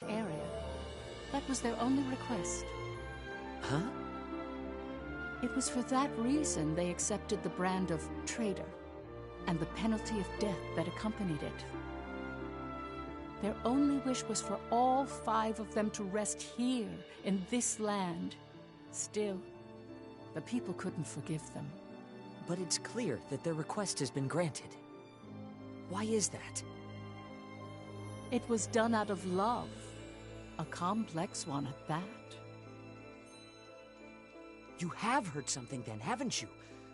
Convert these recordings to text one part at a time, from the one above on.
area. That was their only request. Huh? It was for that reason they accepted the brand of traitor and the penalty of death that accompanied it. Their only wish was for all 5 of them to rest here in this land. Still, the people couldn't forgive them. But it's clear that their request has been granted. Why is that? It was done out of love, a complex one at that. You have heard something then, haven't you?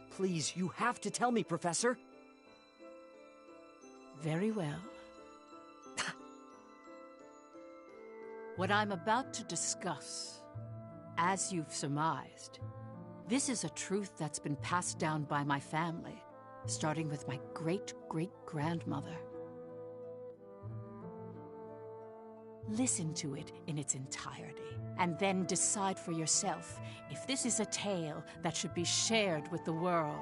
Please, you have to tell me, Professor. Very well. What I'm about to discuss, as you've surmised, this is a truth that's been passed down by my family, starting with my great-great-grandmother. Listen to it in its entirety, and then decide for yourself if this is a tale that should be shared with the world.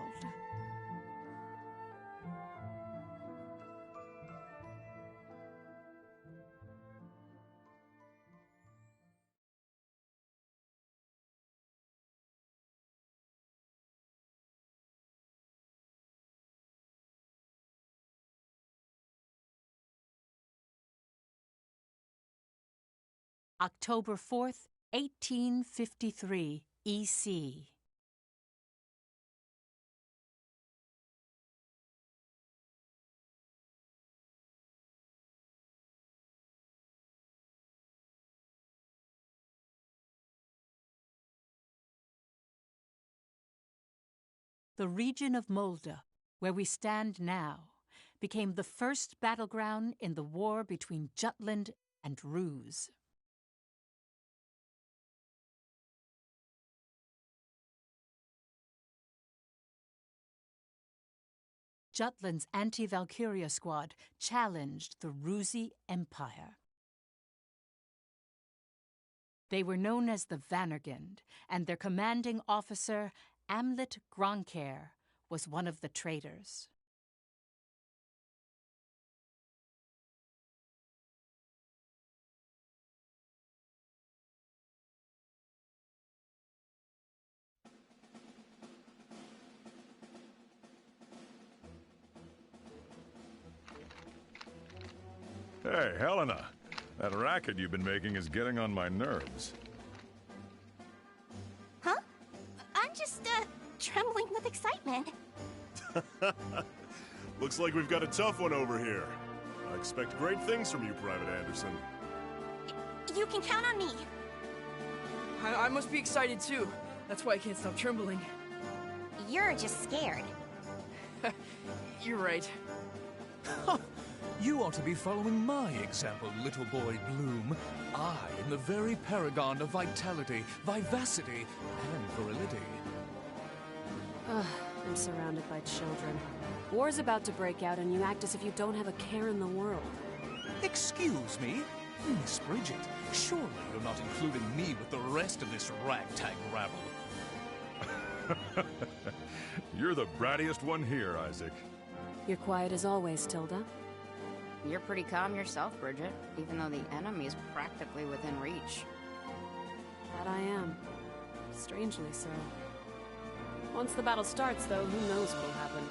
October 4th, 1853, E.C. The region of Molde, where we stand now, became the first battleground in the war between Jutland and Ruse. Jutland's anti-Valkyria squad challenged the Rusi Empire. They were known as the Vannergund, and their commanding officer, Amlet Gronkair, was one of the traitors. Hey, Helena. That racket you've been making is getting on my nerves. Huh? I'm just, trembling with excitement. Looks like we've got a tough one over here. I expect great things from you, Private Anderson. You can count on me. I must be excited too. That's why I can't stop trembling. You're just scared. You're right. You ought to be following my example, little boy Bloom. I am the very paragon of vitality, vivacity, and virility. Ugh, I'm surrounded by children. War's about to break out and you act as if you don't have a care in the world. Excuse me? Miss Bridget, surely you're not including me with the rest of this ragtag rabble. You're the brattiest one here, Isaac. You're quiet as always, Tilda. You're pretty calm yourself, Bridget, even though the enemy is practically within reach. That I am. Strangely so. Once the battle starts, though, who knows what'll happen.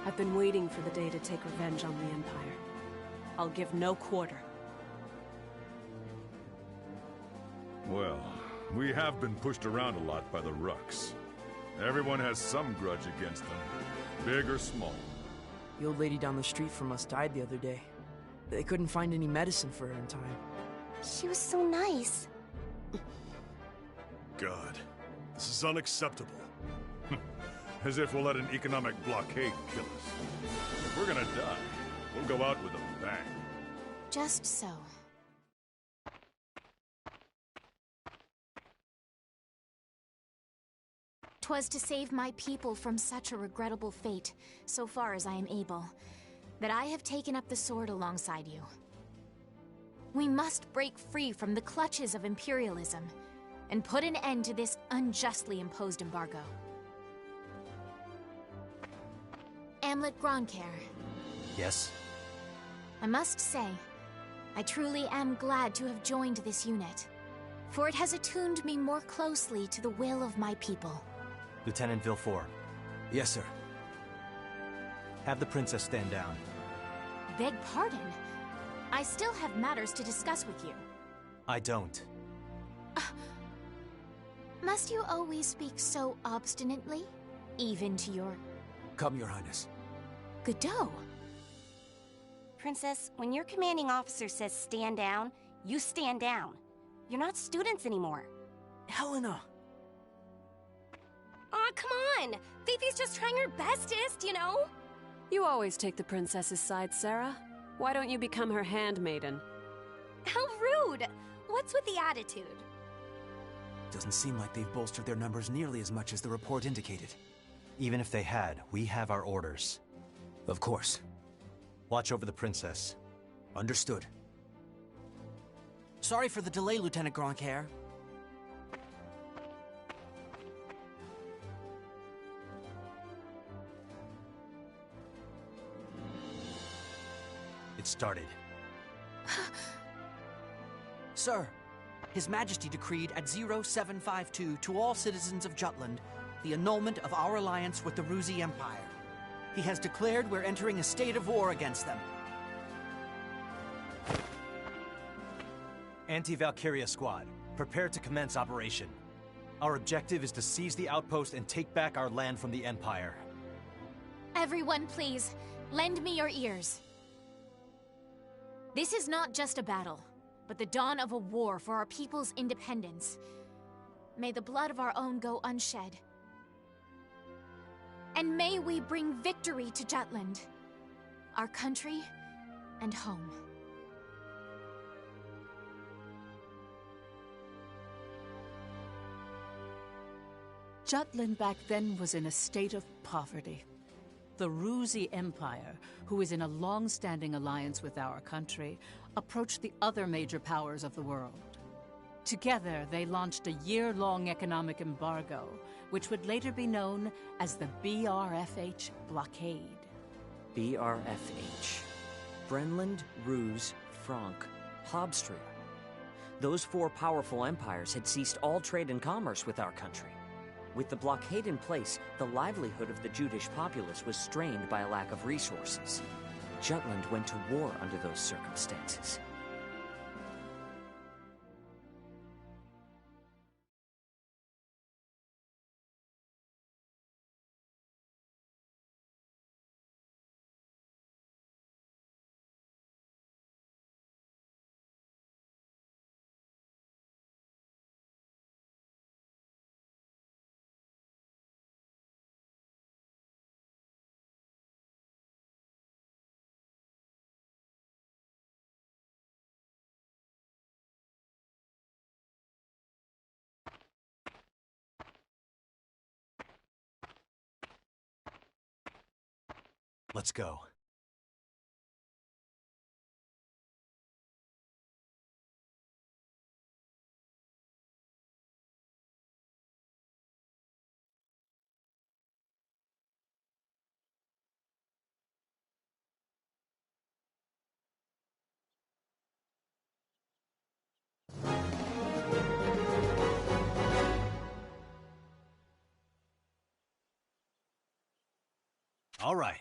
I've been waiting for the day to take revenge on the Empire. I'll give no quarter. Well, we have been pushed around a lot by the Rucks. Everyone has some grudge against them, big or small. The old lady down the street from us died the other day. They couldn't find any medicine for her in time. She was so nice. God, this is unacceptable. As if we'll let an economic blockade kill us. If we're gonna die, we'll go out with a bang. Just so. 'Twas to save my people from such a regrettable fate, so far as I am able, that I have taken up the sword alongside you. We must break free from the clutches of imperialism, and put an end to this unjustly imposed embargo. Amlet Gronkair. Yes? I must say, I truly am glad to have joined this unit, for it has attuned me more closely to the will of my people. Lieutenant Villefort. Yes, sir. Have the princess stand down. Beg pardon? I still have matters to discuss with you. I don't. Must you always speak so obstinately? Even to your... Come, Your Highness. Godot? Princess, when your commanding officer says stand down, you stand down. You're not students anymore. Helena! Aw, come on! Fifi's just trying her bestest, you know? You always take the princess's side, Sarah. Why don't you become her handmaiden? How rude! What's with the attitude? Doesn't seem like they've bolstered their numbers nearly as much as the report indicated. Even if they had, we have our orders. Of course. Watch over the princess. Understood. Sorry for the delay, Lieutenant Grandcaire. It started. Sir, His Majesty decreed at 0752 to all citizens of Jutland the annulment of our alliance with the Ruzi Empire. He has declared we're entering a state of war against them. Anti-Valkyria Squad, prepare to commence operation. Our objective is to seize the outpost and take back our land from the Empire. Everyone, please, lend me your ears. This is not just a battle, but the dawn of a war for our people's independence. May the blood of our own go unshed. And may we bring victory to Jutland, our country and home. Jutland back then was in a state of poverty. The Ruzi Empire, who is in a long-standing alliance with our country, approached the other major powers of the world. Together, they launched a year-long economic embargo, which would later be known as the BRFH blockade. BRFH. Brenland, Ruse, Frank, Habstria. Those four powerful empires had ceased all trade and commerce with our country. With the blockade in place, the livelihood of the Judish populace was strained by a lack of resources. Jutland went to war under those circumstances. Let's go. All right.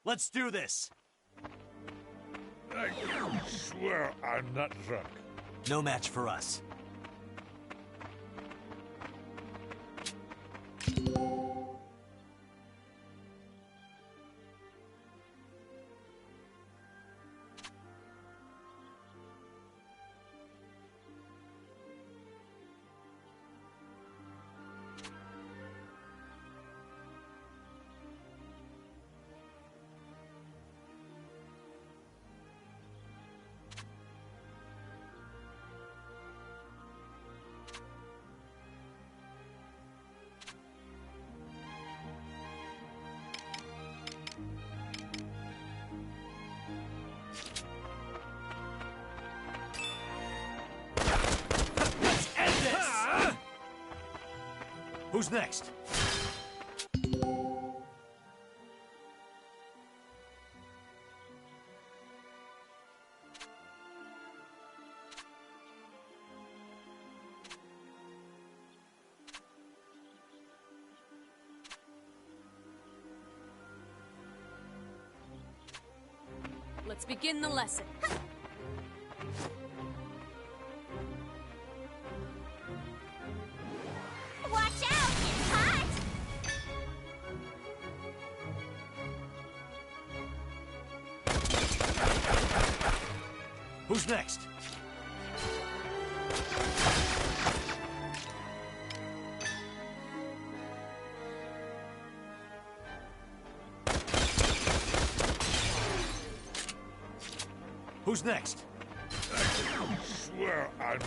Let's do this! I swear I'm not drunk. No match for us. Who's next? Let's begin the lesson. Watch out! It's hot! Who's next? Who's next? I swear I'd...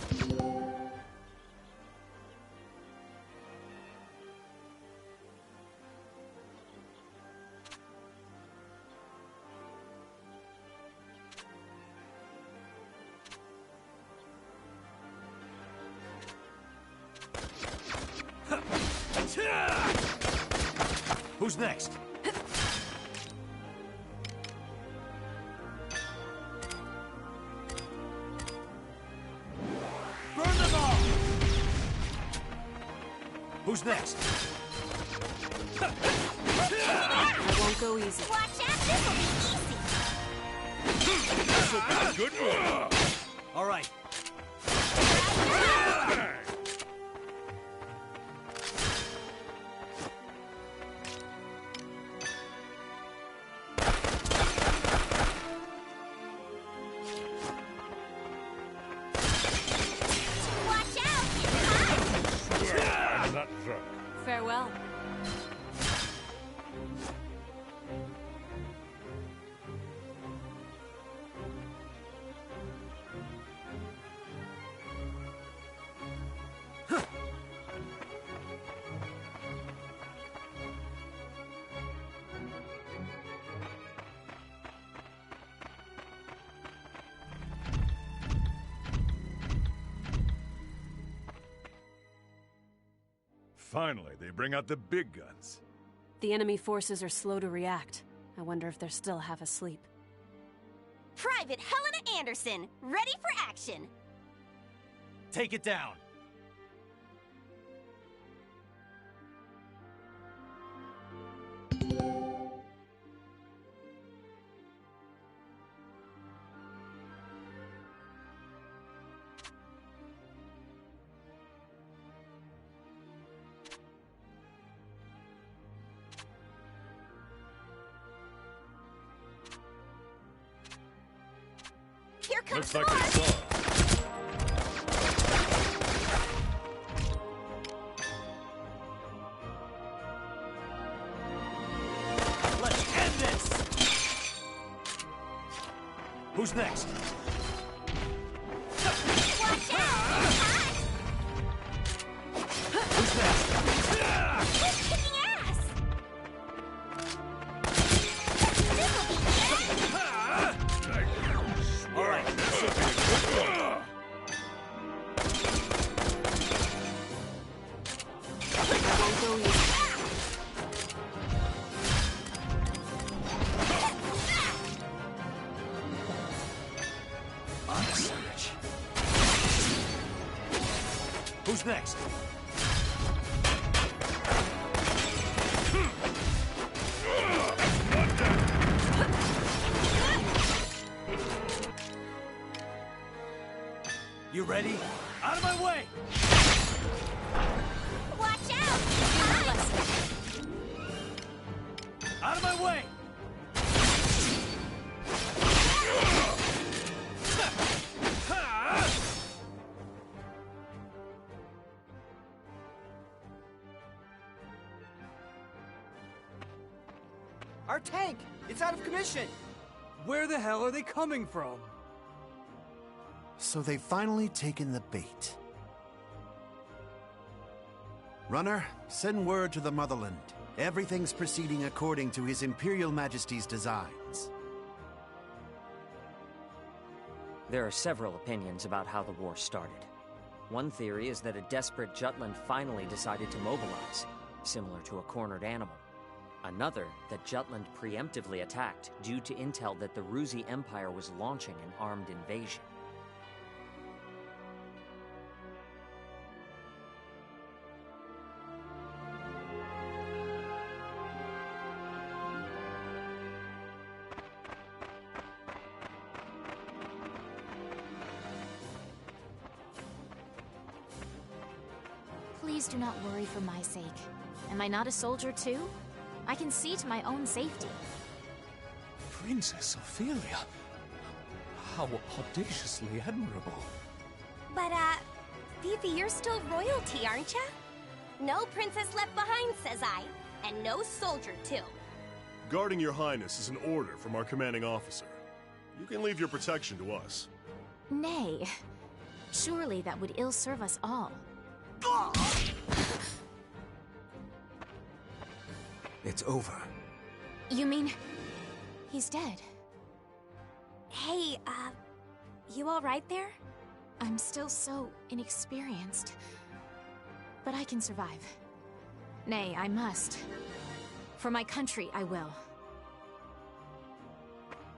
Who's next? Burn them all! Who's next? I won't go easy. Watch out! This'll be easy! Good one! All right. Watch out! It's hot! I'm not drunk. Farewell. Finally, they bring out the big guns. The enemy forces are slow to react. I wonder if they're still half asleep. Private Helena Anderson, ready for action. Take it down. Here comes Looks like they saw us. Let's end this! Who's next? Watch out! It's hot! Who's next? Who's kicking ass? This'll be easy! All right. I won't go easy. Who's next? You ready? Out of my way! Watch out! It's hot! Out of my way! Our tank! It's out of commission! Where the hell are they coming from? So they've finally taken the bait. Runner, send word to the motherland. Everything's proceeding according to His Imperial Majesty's designs. There are several opinions about how the war started. One theory is that a desperate Jutland finally decided to mobilize, similar to a cornered animal. Another, that Jutland preemptively attacked due to intel that the Ruzi Empire was launching an armed invasion. Please do not worry for my sake. Am I not a soldier too? I can see to my own safety. Princess Ophelia. How audaciously admirable. But, Fifi, you're still royalty, aren't ya? No princess left behind, says I. And no soldier, too. Guarding your highness is an order from our commanding officer. You can leave your protection to us. Nay. Surely that would ill serve us all. It's over. You mean... he's dead? Hey, you alright there? I'm still so inexperienced. But I can survive. Nay, I must. For my country, I will.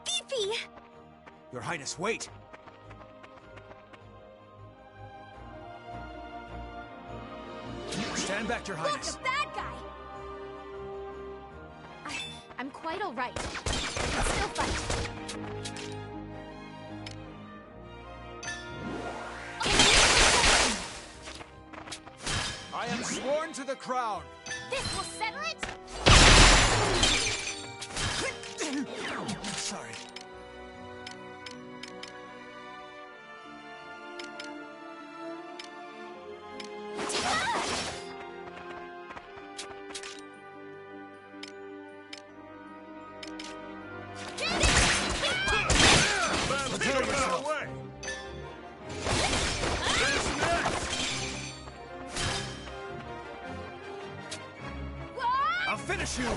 Fifi! Your Highness, wait! Stand back, Your Highness. Look, a bad guy! I'm quite all right. I can still fight. I am sworn to the crown. This will settle it? Sorry. I'll finish you!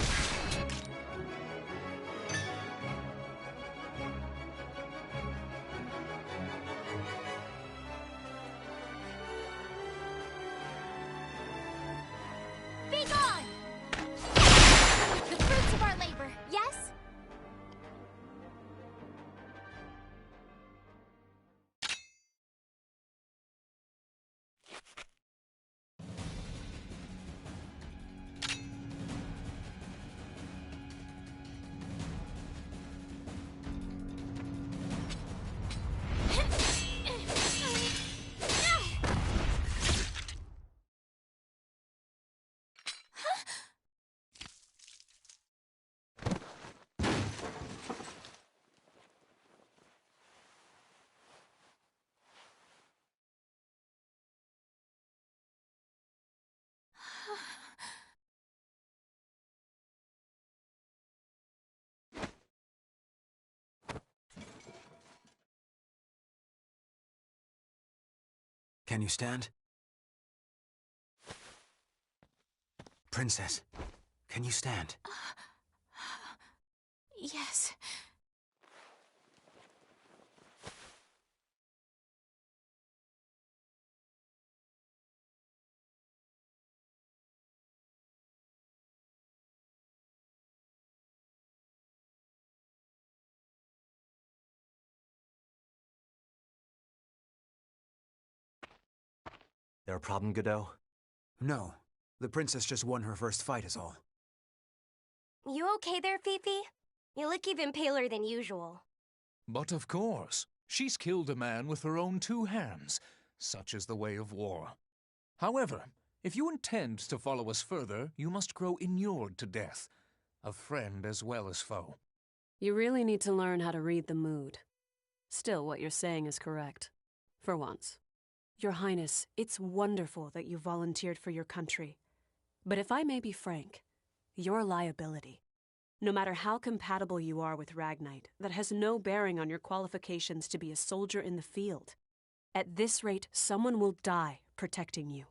Be gone! The fruits of our labor, yes? Can you stand? Princess, can you stand? Yes. There a problem, Godot? No. The princess just won her first fight is all. You okay there, Fifi? You look even paler than usual. But of course, she's killed a man with her own two hands. Such is the way of war. However, if you intend to follow us further, you must grow inured to death. A friend as well as foe. You really need to learn how to read the mood. Still, what you're saying is correct. For once. Your Highness, it's wonderful that you volunteered for your country. But if I may be frank, you're a liability. No matter how compatible you are with Ragnite, that has no bearing on your qualifications to be a soldier in the field. At this rate, someone will die protecting you.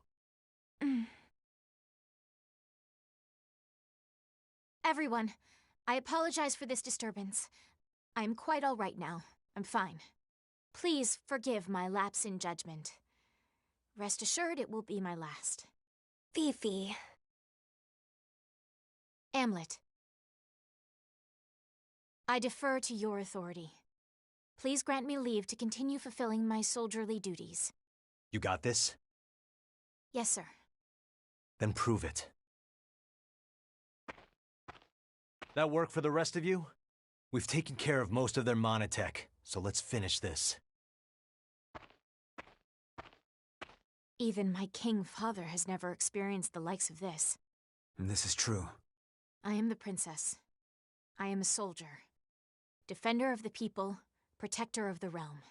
Everyone, I apologize for this disturbance. I'm quite all right now. I'm fine. Please forgive my lapse in judgment. Rest assured it will be my last. Fifi. Amlet. I defer to your authority. Please grant me leave to continue fulfilling my soldierly duties. You got this? Yes, sir. Then prove it. That work for the rest of you? We've taken care of most of their monotech, so let's finish this. Even my king father has never experienced the likes of this. This is true. I am the princess. I am a soldier. Defender of the people, protector of the realm.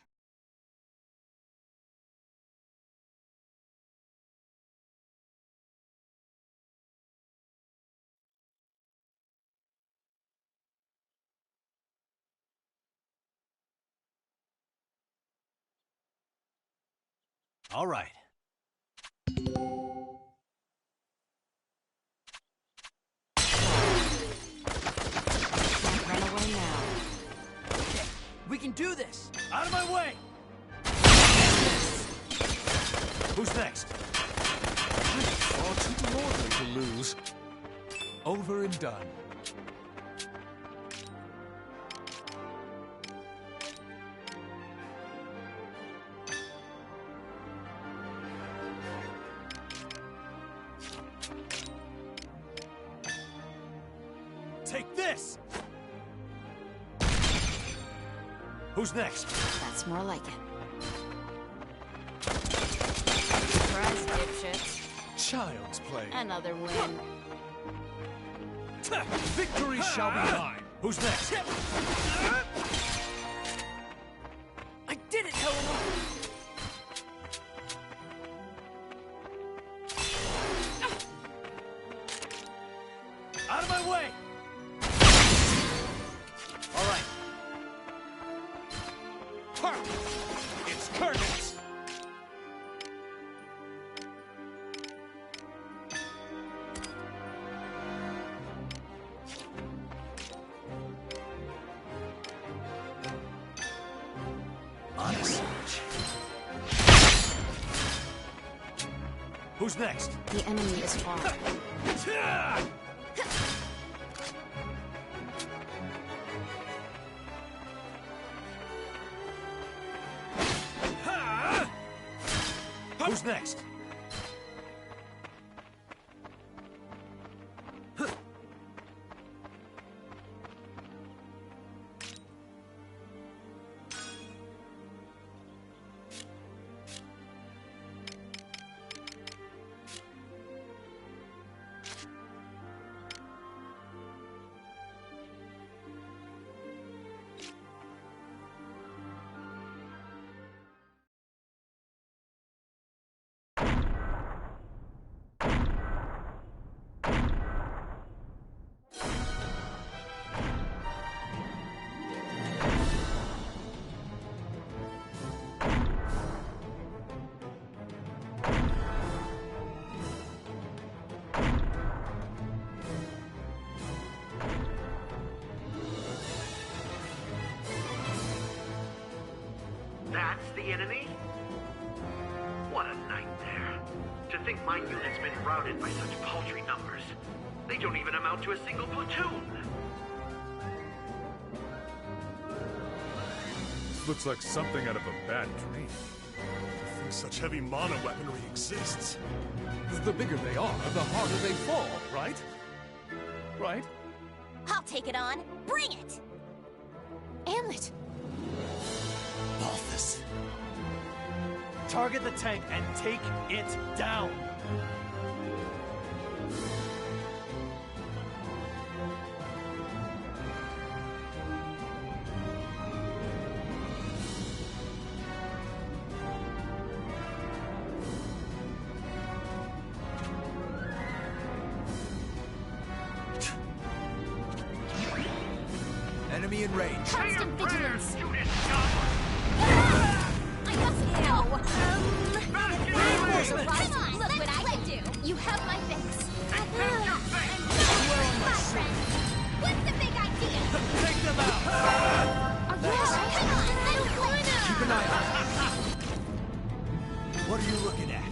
All right. Run away now. Okay, we can do this! Out of my way! Who's next? Far too lordly to lose. Over and done. Take this! Who's next? That's more like it. Surprise, dipshits. Child's play. Another win. Victory shall be mine. Who's next? I did it, Helena! Out of my way! All right. It's curtains! Honest. Who's next? The enemy is far. Who's next? That's the enemy? What a nightmare. To think my unit's been routed by such paltry numbers. They don't even amount to a single platoon. Looks like something out of a bad dream. I think such heavy mono weaponry exists. The bigger they are, the harder they fall, right? Right? I'll take it on. Bring it! Amlet! Balthus. Target the tank and take it down. Enemy in range. Constant vigilance! Come on, look what I can do. You have my fix. I'm my friend. What's the big idea? Take them out! Are you alright? Come on, let's go. Keep an eye on them. What are you looking at?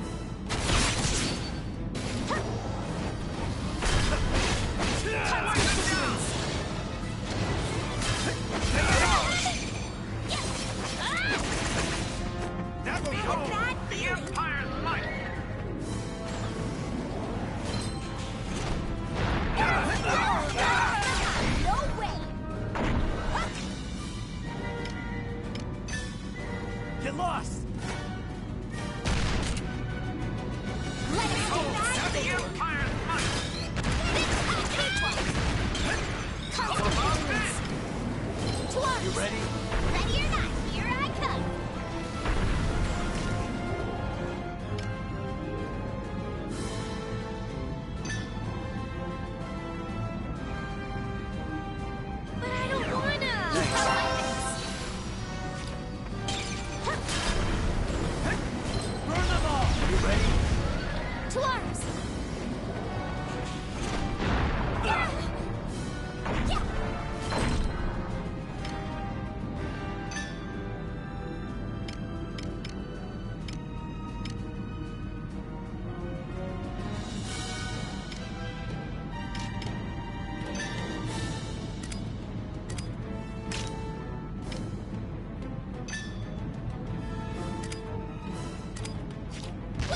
get lost! Let us do that! The Empire's might! You ready? Ready or not, here I come! But I don't wanna! Burn them all! You ready? To arms!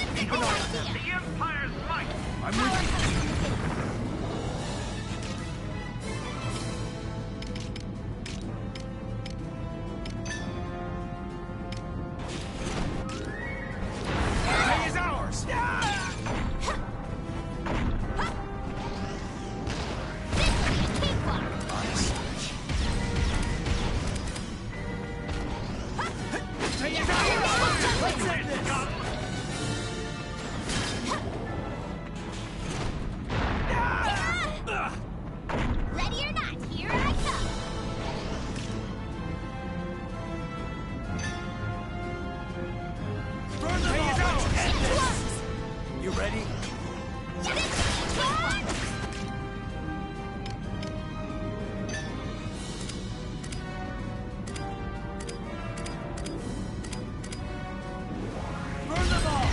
The Empire's might! I'm with you. Day is ours! Day is ours! Let's end this! Ready or not, here I come! Burn them all! Let's end this! You ready? Burn them all!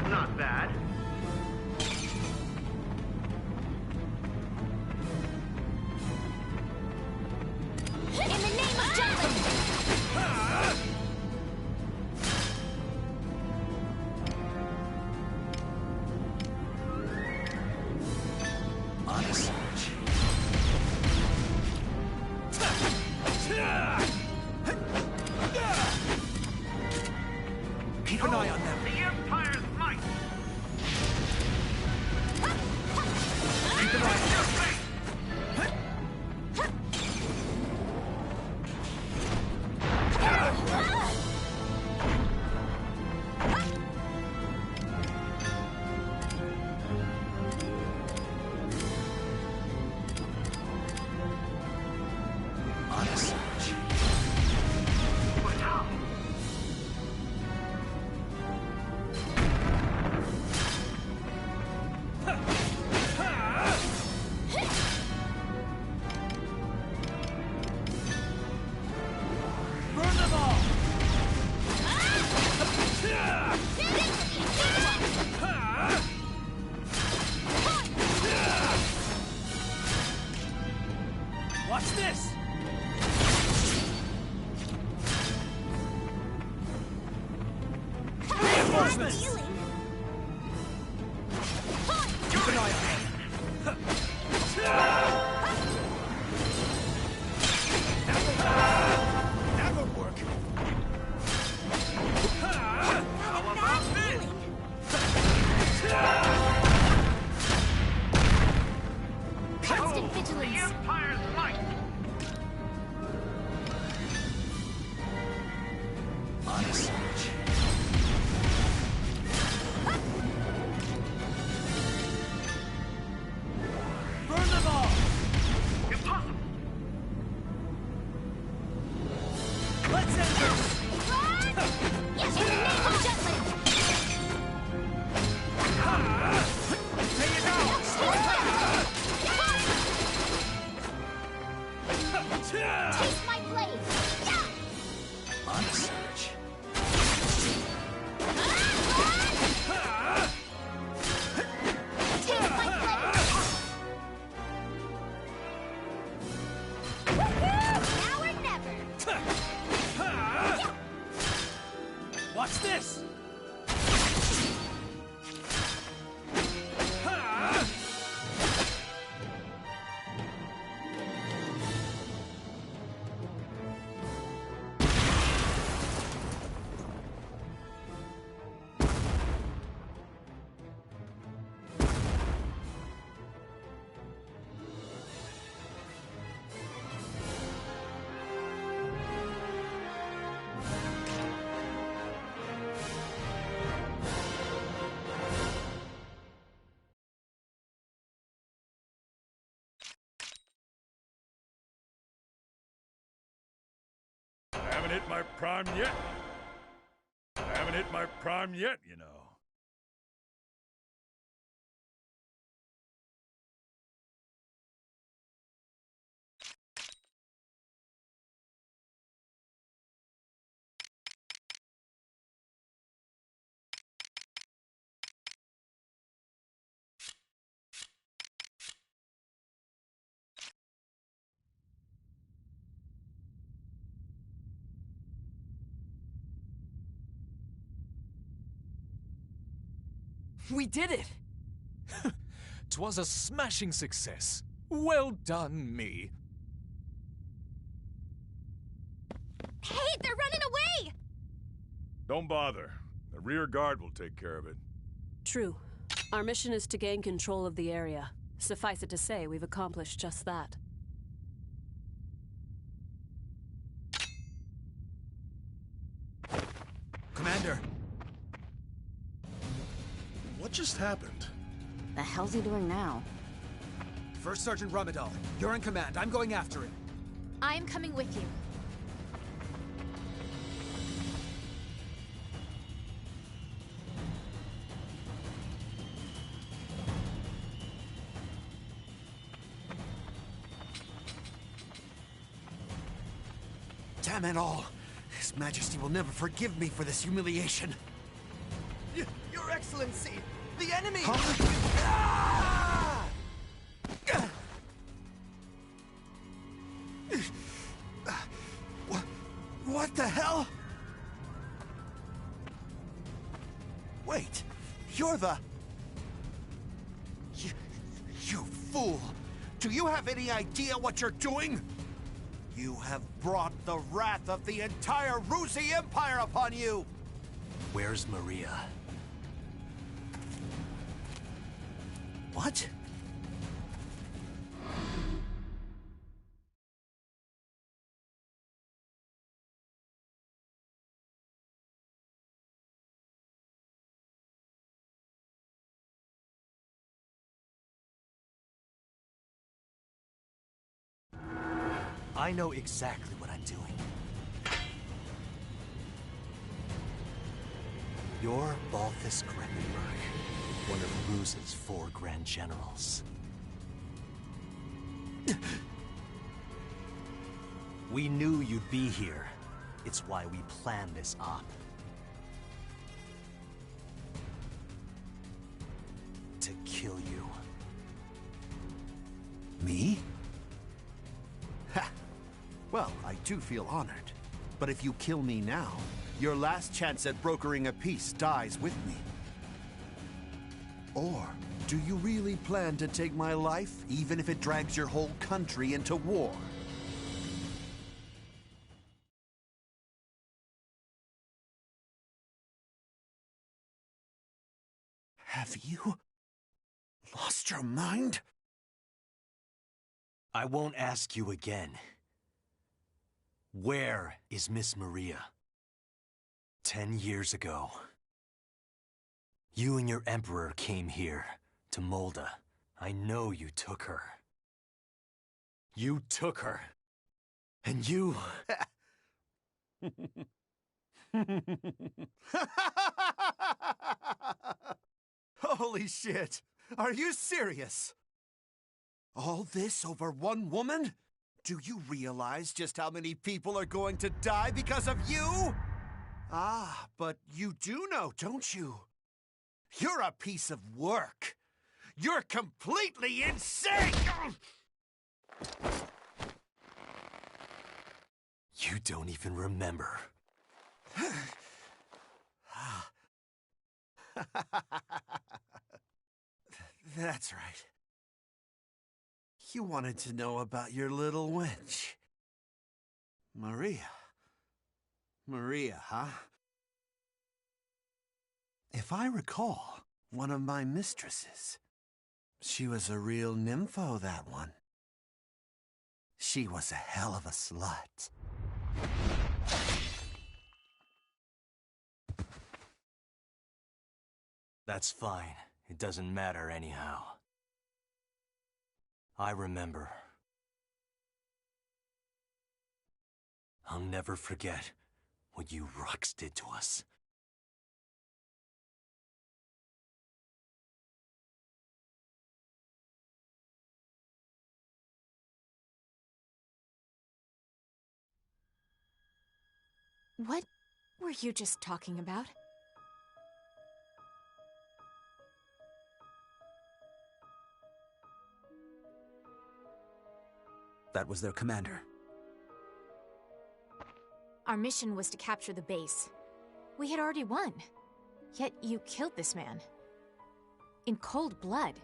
Not bad. In the name of Jutland! Honest. Keep an eye on them. The Empire's might! Keep an eye on them. Honest. But how? Burn them all! Watch this! Reinforcements! Dealing. Keep an haven't hit my prime yet. I haven't hit my prime yet, you know. We did it! 'Twas a smashing success. Well done, me. Hey, they're running away! Don't bother. The rear guard will take care of it. True. Our mission is to gain control of the area. Suffice it to say, we've accomplished just that. Commander! What just happened? The hell's he doing now? First Sergeant Ramadal, you're in command. I'm going after him. I am coming with you. Damn it all! His Majesty will never forgive me for this humiliation. Your Excellency! The enemy! Ah! What the hell? Wait, you're the... You fool! Do you have any idea what you're doing? You have brought the wrath of the entire Ruzi Empire upon you! Where's Maria? What? I know exactly what I'm doing. You're Balthus Kremenberg, one of Ruz's 4 Grand Generals. We knew you'd be here. It's why we planned this op. To kill you. Me? Ha! Well, I do feel honored. But if you kill me now, your last chance at brokering a peace dies with me. Or do you really plan to take my life, even if it drags your whole country into war? Have you lost your mind? I won't ask you again. Where is Miss Maria? 10 years ago, you and your Emperor came here, to Molda. I know you took her. You took her. And you... Holy shit! Are you serious? All this over one woman? Do you realize just how many people are going to die because of you? Ah, but you do know, don't you? You're a piece of work. You're completely insane! You don't even remember. That's right. You wanted to know about your little wench. Maria. Maria, huh? If I recall, one of my mistresses. She was a real nympho, that one. She was a hell of a slut. That's fine. It doesn't matter anyhow. I remember. I'll never forget what you Rux did to us. What were you just talking about? That was their commander. Our mission was to capture the base. We had already won. Yet you killed this man. In cold blood.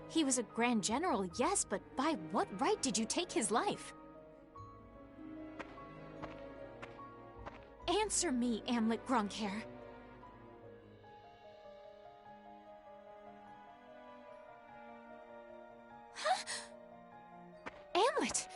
He was a Grand General, yes, but by what right did you take his life? Answer me, Amlet Grunkhair. Huh? Amlet!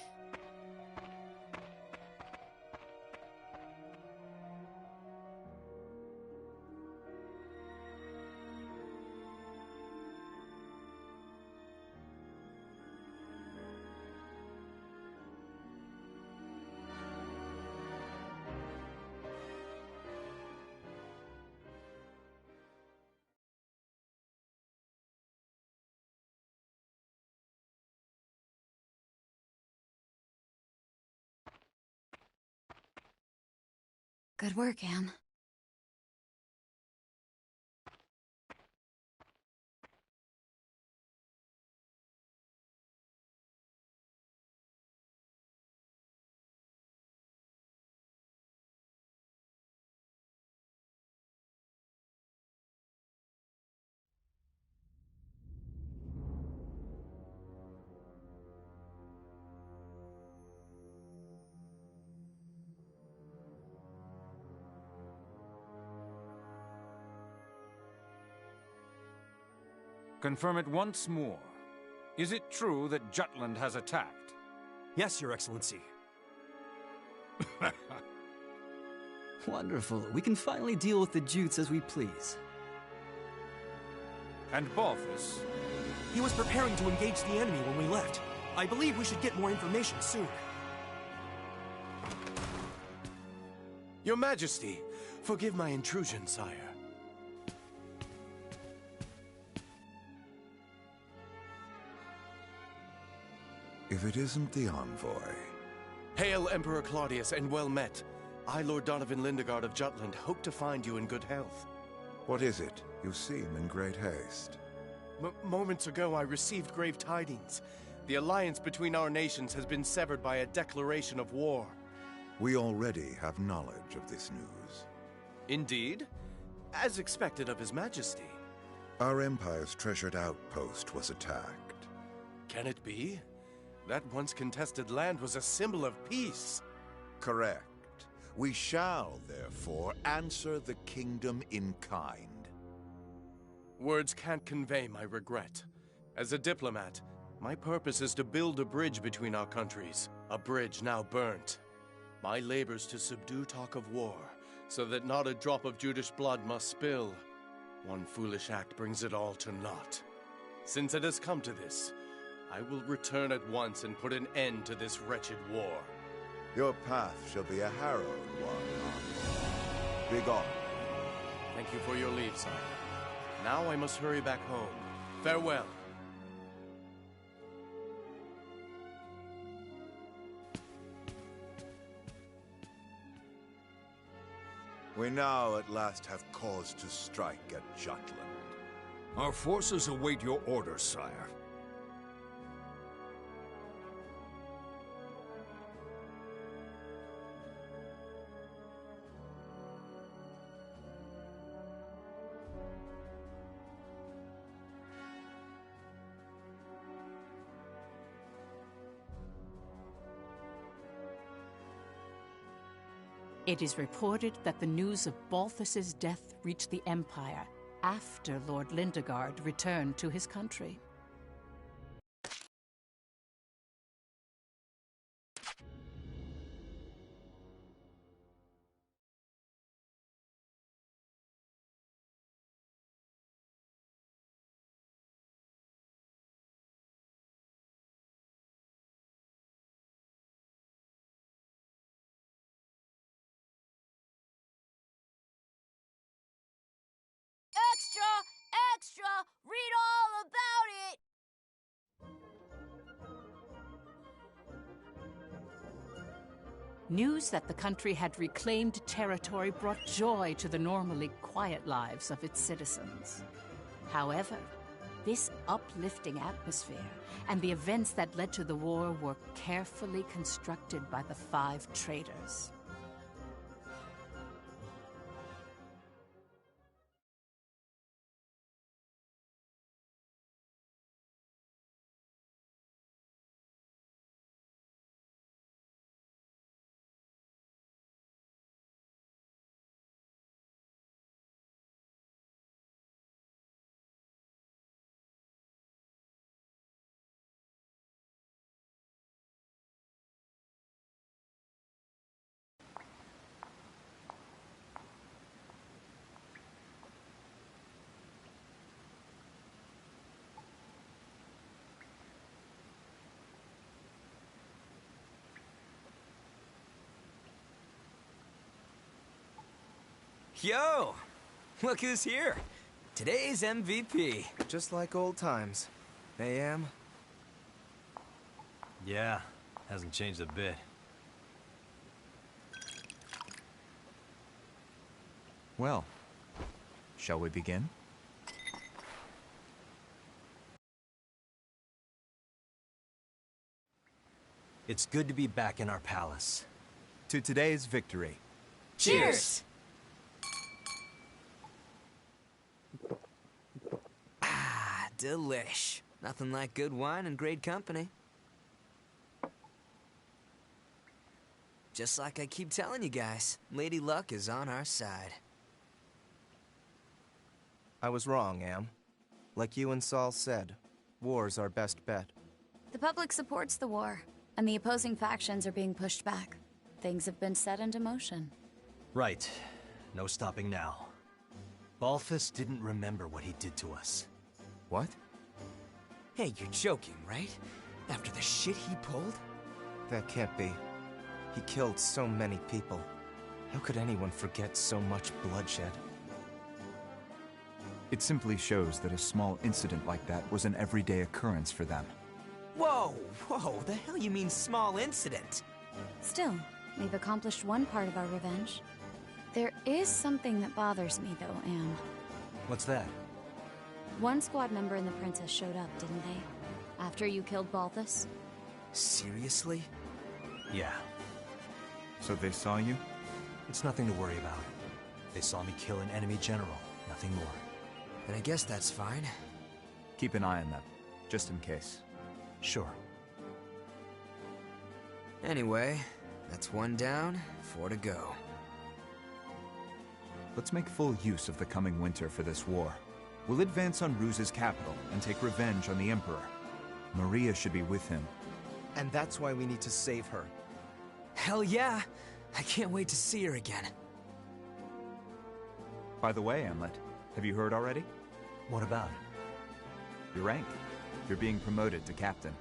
Good work, Am. Confirm it once more. Is it true that Jutland has attacked? Yes, Your Excellency. Wonderful. We can finally deal with the Jutes as we please. And Balthus? He was preparing to engage the enemy when we left. I believe we should get more information soon. Your Majesty, forgive my intrusion, sire. If it isn't the envoy. Hail, Emperor Claudius, and well met. I, Lord Donovan Lindegard of Jutland, hope to find you in good health. What is it? You seem in great haste. Moments ago, I received grave tidings. The alliance between our nations has been severed by a declaration of war. We already have knowledge of this news. Indeed? As expected of His Majesty. Our Empire's treasured outpost was attacked. Can it be? That once contested land was a symbol of peace. Correct. We shall, therefore, answer the kingdom in kind. Words can't convey my regret. As a diplomat, my purpose is to build a bridge between our countries, a bridge now burnt. My labors to subdue talk of war, so that not a drop of Judish blood must spill. One foolish act brings it all to naught. Since it has come to this, I will return at once and put an end to this wretched war. Your path shall be a harrowed one. Begone. Thank you for your leave, sire. Now I must hurry back home. Farewell. We now at last have cause to strike at Jutland. Our forces await your orders, sire. It is reported that the news of Balthus's death reached the Empire after Lord Lindegard returned to his country. extra! Read all about it! News that the country had reclaimed territory brought joy to the normally quiet lives of its citizens. However, this uplifting atmosphere and the events that led to the war were carefully constructed by the 5 traitors. Yo! Look who's here! Today's MVP. Just like old times. AM? Yeah, hasn't changed a bit. Well, shall we begin? It's good to be back in our palace. To today's victory. Cheers! Delish. Nothing like good wine and great company. Just like I keep telling you guys, Lady Luck is on our side. I was wrong, Am. Like you and Saul said, war's our best bet. The public supports the war, and the opposing factions are being pushed back. Things have been set into motion. Right. No stopping now. Balthus didn't remember what he did to us. What? Hey, you're joking, right? After the shit he pulled? That can't be. He killed so many people. How could anyone forget so much bloodshed? It simply shows that a small incident like that was an everyday occurrence for them. Whoa, whoa, the hell you mean small incident? Still, we've accomplished one part of our revenge. There is something that bothers me, though, Am. What's that? One squad member and the princess showed up, didn't they? After you killed Balthus? Seriously? Yeah. So they saw you? It's nothing to worry about. They saw me kill an enemy general, nothing more. Then I guess that's fine. Keep an eye on them, just in case. Sure. Anyway, that's 1 down, 4 to go. Let's make full use of the coming winter for this war. We'll advance on Ruse's capital and take revenge on the Emperor. Maria should be with him. And that's why we need to save her. Hell yeah! I can't wait to see her again. By the way, Amlet, have you heard already? What about it? Your rank. You're being promoted to captain.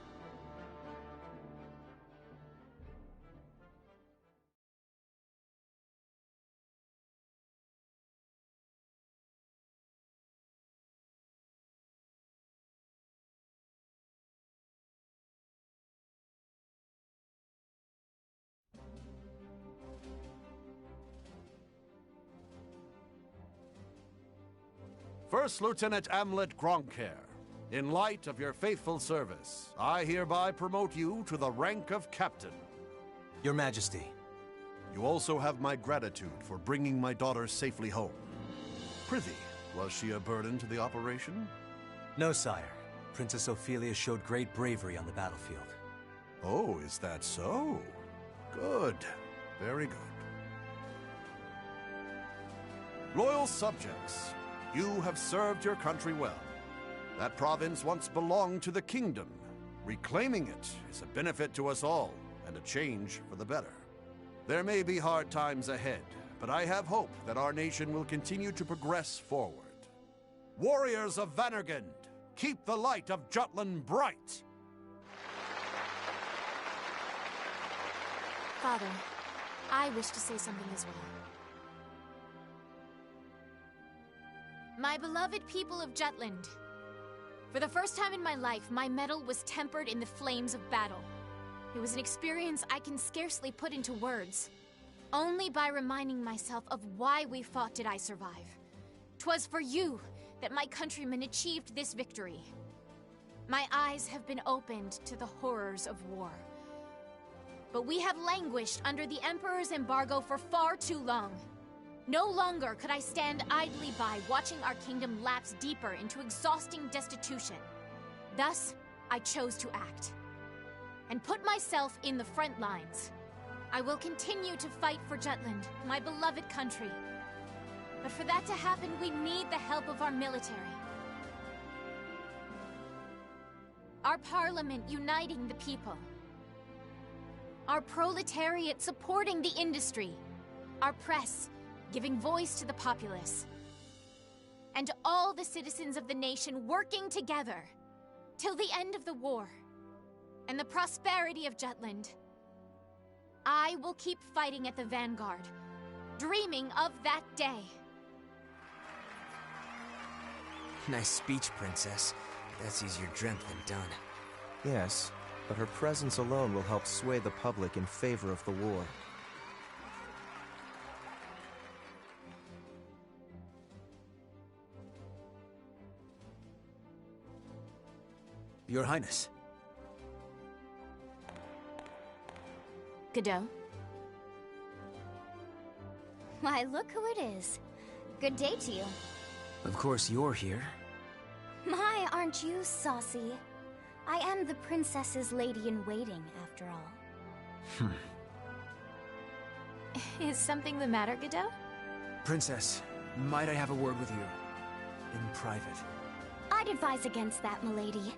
First Lieutenant Amlet Gronkair, in light of your faithful service, I hereby promote you to the rank of captain. Your Majesty. You also have my gratitude for bringing my daughter safely home. Prithee, was she a burden to the operation? No, sire. Princess Ophelia showed great bravery on the battlefield. Oh, is that so? Good. Very good. Loyal subjects, you have served your country well. That province once belonged to the kingdom. Reclaiming it is a benefit to us all, and a change for the better. There may be hard times ahead, but I have hope that our nation will continue to progress forward. Warriors of Vanergand, keep the light of Jutland bright! Father, I wish to say something as well. My beloved people of Jutland. For the first time in my life, my mettle was tempered in the flames of battle. It was an experience I can scarcely put into words. Only by reminding myself of why we fought did I survive. 'Twas for you that my countrymen achieved this victory. My eyes have been opened to the horrors of war. But we have languished under the Emperor's embargo for far too long. No longer could I stand idly by watching our kingdom lapse deeper into exhausting destitution. Thus, I chose to act and put myself in the front lines. I will continue to fight for Jutland, my beloved country. But for that to happen, we need the help of our military. Our parliament uniting the people. Our proletariat supporting the industry. Our press giving voice to the populace. And all the citizens of the nation working together till the end of the war and the prosperity of Jutland. I will keep fighting at the vanguard, dreaming of that day. Nice speech, Princess. That's easier dreamt than done. Yes, but her presence alone will help sway the public in favor of the war. Your Highness. Godot? Why, look who it is. Good day to you. Of course you're here. My, aren't you saucy? I am the princess's lady-in-waiting, after all. Is something the matter, Godot? Princess, might I have a word with you? In private. I'd advise against that, milady.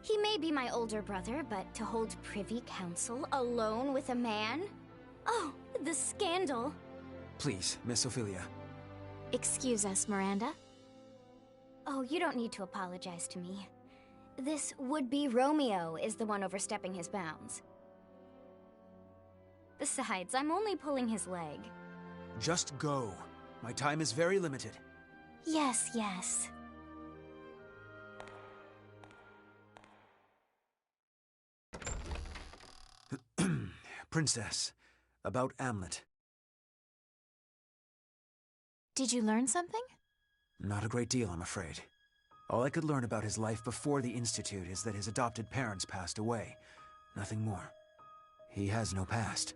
He may be my older brother, but to hold privy council alone with a man? Oh, the scandal. Please, Miss Ophelia. Excuse us, Miranda. Oh, you don't need to apologize to me. This would-be Romeo is the one overstepping his bounds. Besides, I'm only pulling his leg. Just go. My time is very limited. Yes, yes. Princess, about Amlet. Did you learn something? Not a great deal, I'm afraid. All I could learn about his life before the Institute is that his adopted parents passed away. Nothing more. He has no past.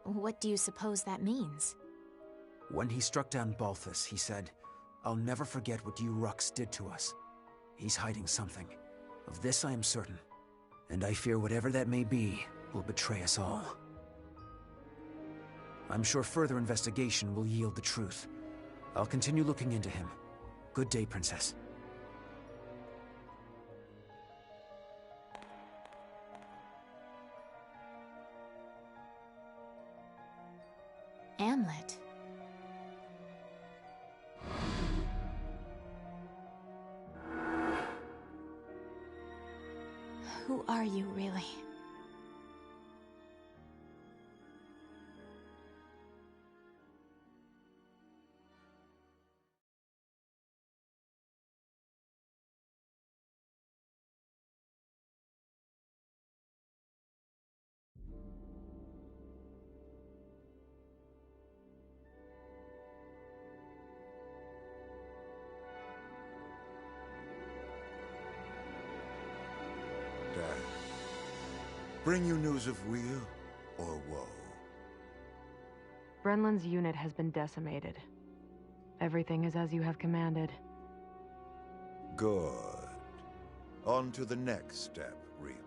What do you suppose that means? When he struck down Balthus, he said, "I'll never forget what you Rux did to us." He's hiding something. Of this I am certain. And I fear whatever that may be will betray us all. I'm sure further investigation will yield the truth. I'll continue looking into him. Good day, Princess. Amlet. Who are you, really? Dad, bring you news of weal or woe? Brenland's unit has been decimated. Everything is as you have commanded. Good. On to the next step, Reaper.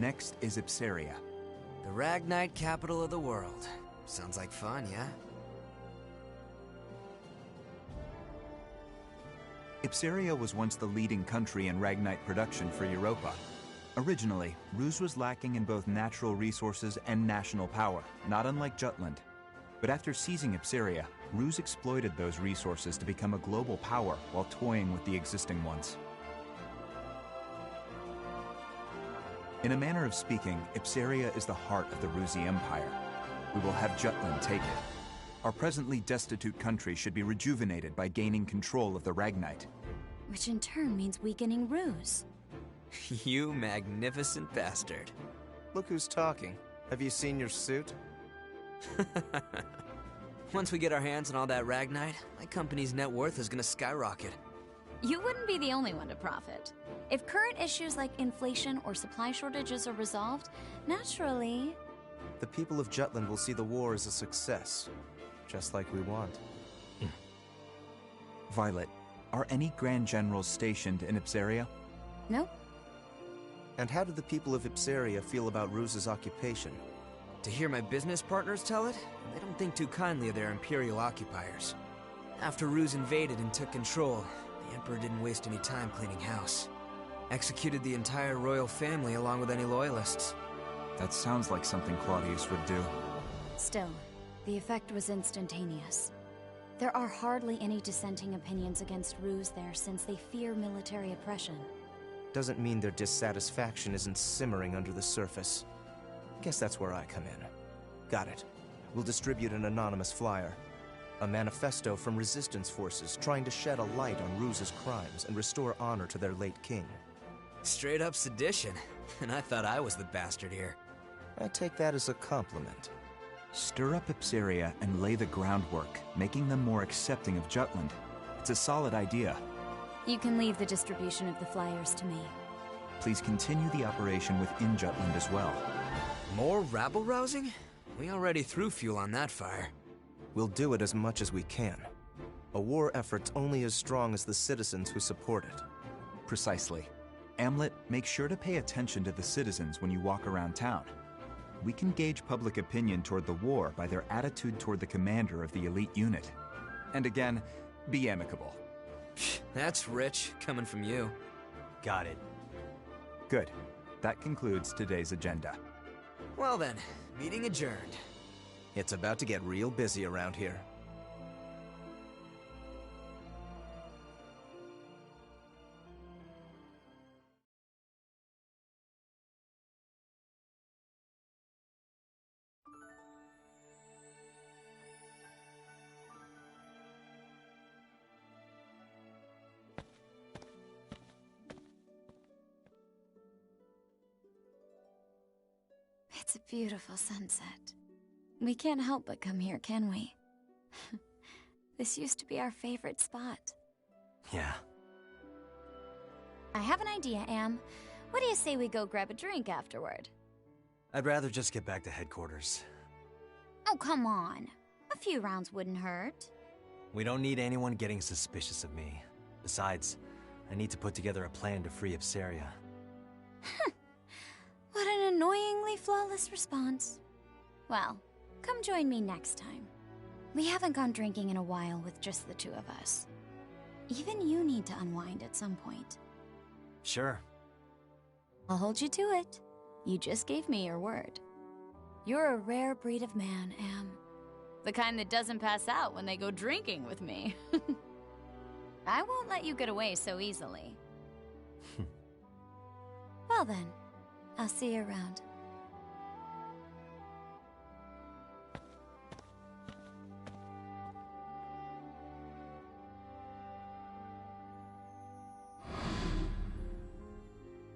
Next is Ipsaria. The Ragnite capital of the world. Sounds like fun, yeah? Ipsaria was once the leading country in Ragnite production for Europa. Originally, Ruse was lacking in both natural resources and national power, not unlike Jutland. But after seizing Ipsaria, Ruse exploited those resources to become a global power while toying with the existing ones. In a manner of speaking, Ipsaria is the heart of the Ruse Empire. We will have Jutland take it. Our presently destitute country should be rejuvenated by gaining control of the Ragnite. Which in turn means weakening Ruse. You magnificent bastard. Look who's talking. Have you seen your suit? Once we get our hands on all that Ragnite, my company's net worth is gonna skyrocket. You wouldn't be the only one to profit. If current issues like inflation or supply shortages are resolved, naturally... The people of Jutland will see the war as a success, just like we want. Violet, are any Grand Generals stationed in Ipsaria? Nope. And how do the people of Ipsaria feel about Ruse's occupation? To hear my business partners tell it, they don't think too kindly of their Imperial occupiers. After Ruse invaded and took control, the Emperor didn't waste any time cleaning house. Executed the entire royal family along with any loyalists. That sounds like something Claudius would do. Still, the effect was instantaneous. There are hardly any dissenting opinions against Ruse there since they fear military oppression. Doesn't mean their dissatisfaction isn't simmering under the surface. Guess that's where I come in. Got it. We'll distribute an anonymous flyer. A manifesto from resistance forces trying to shed a light on Ruse's crimes and restore honor to their late king. Straight up sedition. And I thought I was the bastard here. I take that as a compliment. Stir up Ipsaria and lay the groundwork, making them more accepting of Jutland. It's a solid idea. You can leave the distribution of the flyers to me. Please continue the operation within Jutland as well. More rabble-rousing? We already threw fuel on that fire. We'll do it as much as we can. A war effort's only as strong as the citizens who support it. Precisely. Amlet, make sure to pay attention to the citizens when you walk around town. We can gauge public opinion toward the war by their attitude toward the commander of the elite unit. And again, be amicable. That's rich, coming from you. Got it. Good. That concludes today's agenda. Well then, meeting adjourned. It's about to get real busy around here. It's a beautiful sunset. We can't help but come here, can we? This used to be our favorite spot. Yeah. I have an idea, Am. What do you say we go grab a drink afterward? I'd rather just get back to headquarters. Oh, come on. A few rounds wouldn't hurt. We don't need anyone getting suspicious of me. Besides, I need to put together a plan to free Ipsaria. What an annoyingly flawless response. Well, come join me next time. We haven't gone drinking in a while with just the two of us. Even you need to unwind at some point. Sure. I'll hold you to it. You just gave me your word. You're a rare breed of man, Am. The kind that doesn't pass out when they go drinking with me. I won't let you get away so easily. Well then, I'll see you around.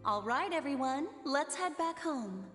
All right, everyone, let's head back home.